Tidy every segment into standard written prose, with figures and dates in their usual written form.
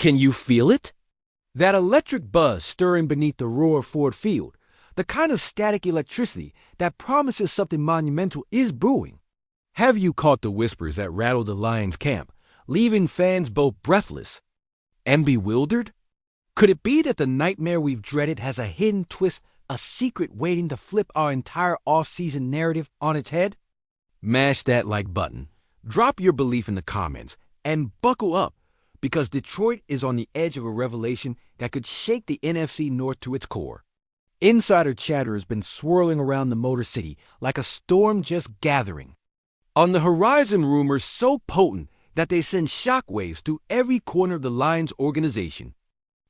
Can you feel it? That electric buzz stirring beneath the roar of Ford Field, the kind of static electricity that promises something monumental is brewing. Have you caught the whispers that rattle the Lions camp, leaving fans both breathless and bewildered? Could it be that the nightmare we've dreaded has a hidden twist, a secret waiting to flip our entire off-season narrative on its head? Mash that like button, drop your belief in the comments, and buckle up, because Detroit is on the edge of a revelation that could shake the NFC North to its core. Insider chatter has been swirling around the Motor City like a storm just gathering. On the horizon, rumors so potent that they send shockwaves through every corner of the Lions organization.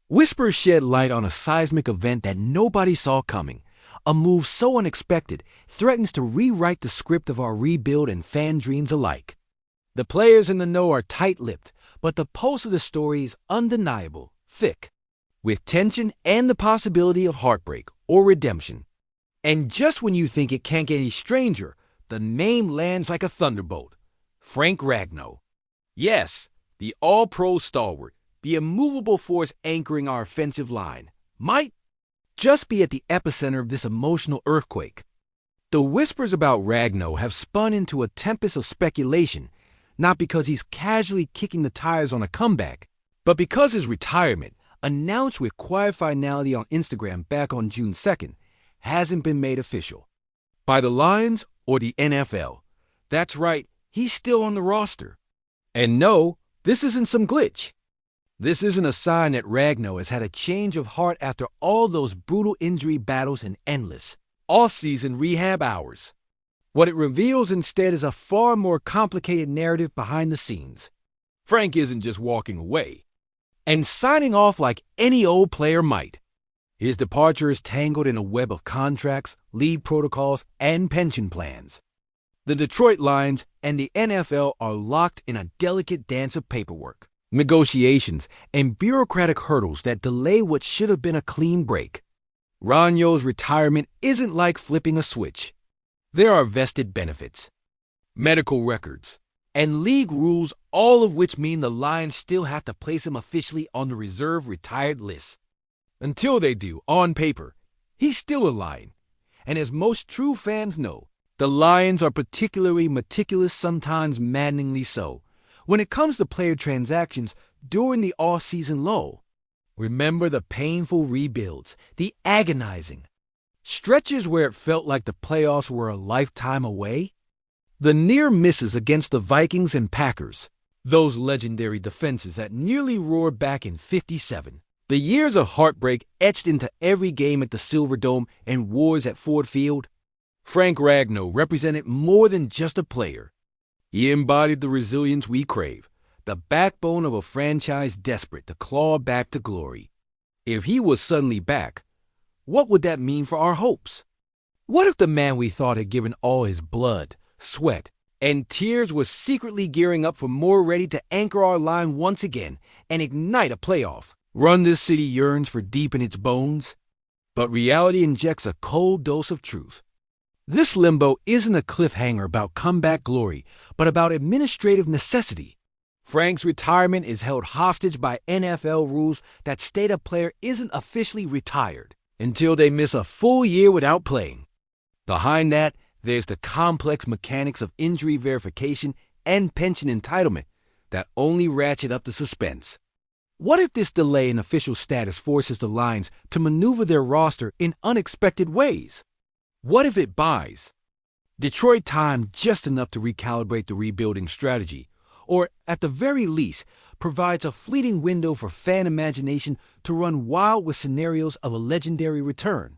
Whispers shed light on a seismic event that nobody saw coming. A move so unexpected threatens to rewrite the script of our rebuild and fan dreams alike. The players in the know are tight-lipped, but the pulse of the story is undeniable, thick, with tension and the possibility of heartbreak or redemption. And just when you think it can't get any stranger, the name lands like a thunderbolt. Frank Ragnow. Yes, the all-pro stalwart, the immovable force anchoring our offensive line, might just be at the epicenter of this emotional earthquake. The whispers about Ragnow have spun into a tempest of speculation, not because he's casually kicking the tires on a comeback, but because his retirement, announced with quiet finality on Instagram back on June 2nd, hasn't been made official. By the Lions or the NFL. That's right, he's still on the roster. And no, this isn't some glitch. This isn't a sign that Ragnow has had a change of heart after all those brutal injury battles and endless off-season rehab hours. What it reveals instead is a far more complicated narrative behind the scenes. Frank isn't just walking away and signing off like any old player might. His departure is tangled in a web of contracts, league protocols, and pension plans. The Detroit Lions and the NFL are locked in a delicate dance of paperwork, negotiations, and bureaucratic hurdles that delay what should have been a clean break. Ragnow's retirement isn't like flipping a switch. There are vested benefits, medical records, and league rules, all of which mean the Lions still have to place him officially on the reserve retired list. Until they do, on paper, he's still a Lion. And as most true fans know, the Lions are particularly meticulous, sometimes maddeningly so, when it comes to player transactions during the off-season lull. Remember the painful rebuilds, the agonizing stretches where it felt like the playoffs were a lifetime away? The near misses against the Vikings and Packers, those legendary defenses that nearly roared back in '57. The years of heartbreak etched into every game at the Silverdome and wars at Ford Field. Frank Ragnow represented more than just a player. He embodied the resilience we crave, the backbone of a franchise desperate to claw back to glory. If he was suddenly back, what would that mean for our hopes? What if the man we thought had given all his blood, sweat, and tears was secretly gearing up for more, ready to anchor our line once again and ignite a playoff run this city yearns for deep in its bones? But reality injects a cold dose of truth. This limbo isn't a cliffhanger about comeback glory, but about administrative necessity. Frank's retirement is held hostage by NFL rules that state a player isn't officially retired until they miss a full year without playing. Behind that, there's the complex mechanics of injury verification and pension entitlement that only ratchet up the suspense. What if this delay in official status forces the Lions to maneuver their roster in unexpected ways? What if it buys Detroit time just enough to recalibrate the rebuilding strategy, or at the very least, provides a fleeting window for fan imagination to run wild with scenarios of a legendary return?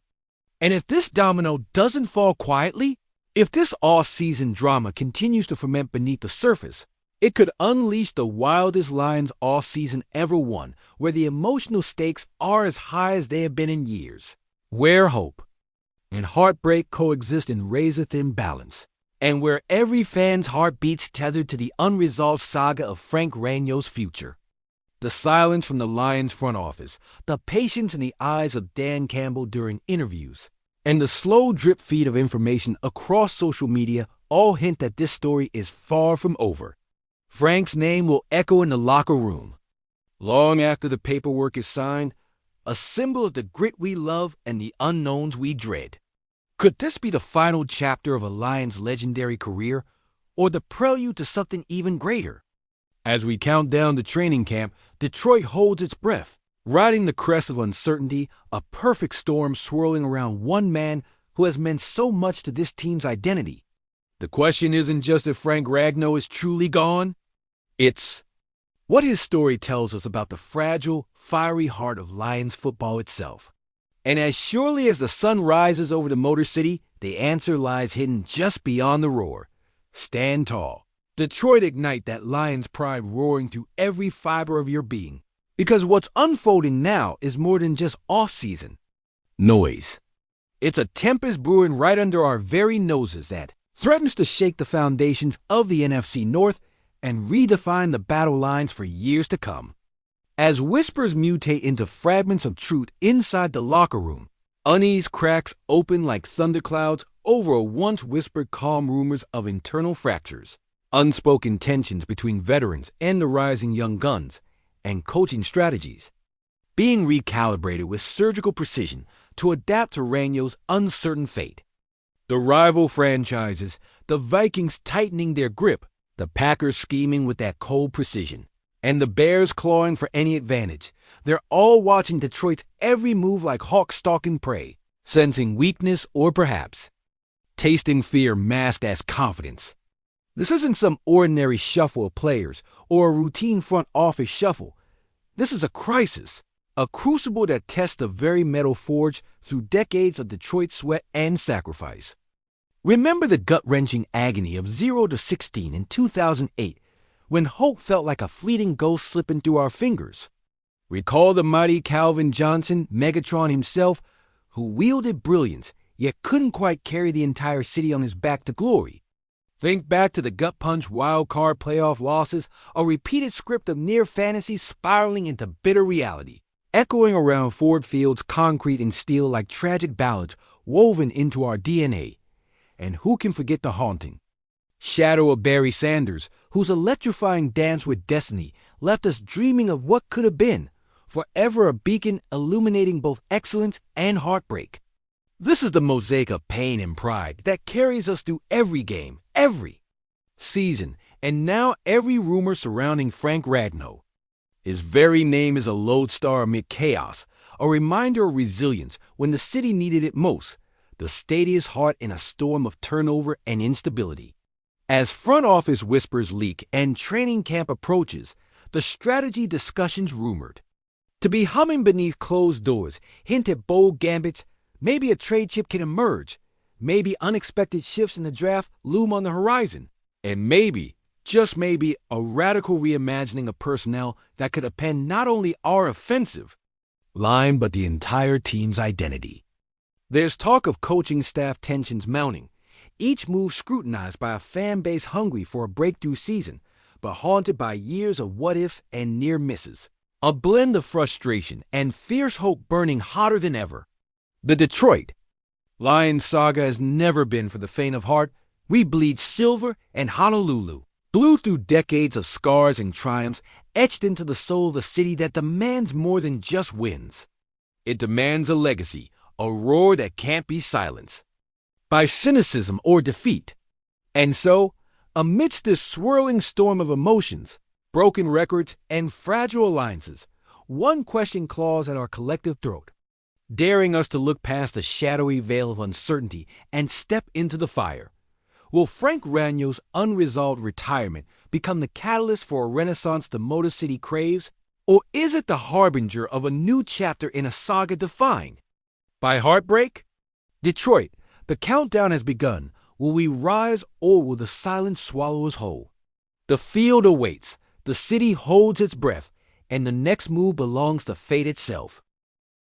And if this domino doesn't fall quietly, if this off-season drama continues to ferment beneath the surface, it could unleash the wildest Lions off-season ever won, where the emotional stakes are as high as they have been in years, where hope and heartbreak coexist in razor-thin balance, and where every fan's heart beats tethered to the unresolved saga of Frank Ragnow's future. The silence from the Lions front office, the patience in the eyes of Dan Campbell during interviews, and the slow drip feed of information across social media all hint that this story is far from over. Frank's name will echo in the locker room, Long after the paperwork is signed, a symbol of the grit we love and the unknowns we dread. Could this be the final chapter of a Lion's legendary career, or the prelude to something even greater? As we count down to training camp, Detroit holds its breath, riding the crest of uncertainty, a perfect storm swirling around one man who has meant so much to this team's identity. The question isn't just if Frank Ragnow is truly gone, it's what his story tells us about the fragile, fiery heart of Lions football itself. And as surely as the sun rises over the Motor City, the answer lies hidden just beyond the roar. Stand tall. Detroit, ignite that Lions pride roaring through every fiber of your being. Because what's unfolding now is more than just off-season noise. It's a tempest brewing right under our very noses that threatens to shake the foundations of the NFC North and redefine the battle lines for years to come. As whispers mutate into fragments of truth inside the locker room, unease cracks open like thunderclouds over a once whispered calm rumors of internal fractures, unspoken tensions between veterans and the rising young guns, and coaching strategies being recalibrated with surgical precision to adapt to Ragnow's uncertain fate. The rival franchises, the Vikings tightening their grip, the Packers scheming with that cold precision, and the Bears clawing for any advantage. They're all watching Detroit's every move like hawks stalking prey, sensing weakness or perhaps tasting fear masked as confidence. This isn't some ordinary shuffle of players or a routine front office shuffle. This is a crisis, a crucible that tests the very metal forged through decades of Detroit sweat and sacrifice. Remember the gut-wrenching agony of 0-16 in 2008, when hope felt like a fleeting ghost slipping through our fingers. Recall the mighty Calvin Johnson, Megatron himself, who wielded brilliance, yet couldn't quite carry the entire city on his back to glory. Think back to the gut-punch wild-card playoff losses, a repeated script of near fantasy spiraling into bitter reality, echoing around Ford Field's concrete and steel like tragic ballads woven into our DNA. And who can forget the haunting shadow of Barry Sanders, whose electrifying dance with destiny left us dreaming of what could have been, forever a beacon illuminating both excellence and heartbreak. This is the mosaic of pain and pride that carries us through every game, every season, and now every rumor surrounding Frank Ragnow. His very name is a lodestar amid chaos, a reminder of resilience when the city needed it most, the stadium's heart in a storm of turnover and instability. As front office whispers leak and training camp approaches, the strategy discussions rumored to be humming beneath closed doors hint at bold gambits. Maybe a trade chip can emerge, maybe unexpected shifts in the draft loom on the horizon, and maybe, just maybe, a radical reimagining of personnel that could upend not only our offensive line but the entire team's identity. There's talk of coaching staff tensions mounting, each move scrutinized by a fan base hungry for a breakthrough season, but haunted by years of what-ifs and near misses. A blend of frustration and fierce hope burning hotter than ever. The Detroit Lions saga has never been for the faint of heart. We bleed silver and Honolulu, blue through decades of scars and triumphs, etched into the soul of a city that demands more than just wins. It demands a legacy, a roar that can't be silenced by cynicism or defeat. And so, amidst this swirling storm of emotions, broken records, and fragile alliances, one question claws at our collective throat, daring us to look past the shadowy veil of uncertainty and step into the fire. Will Frank Ragnow's unresolved retirement become the catalyst for a renaissance the Motor City craves, or is it the harbinger of a new chapter in a saga defined by heartbreak? Detroit, the countdown has begun. Will we rise, or will the silence swallow us whole? The field awaits, the city holds its breath, and the next move belongs to fate itself.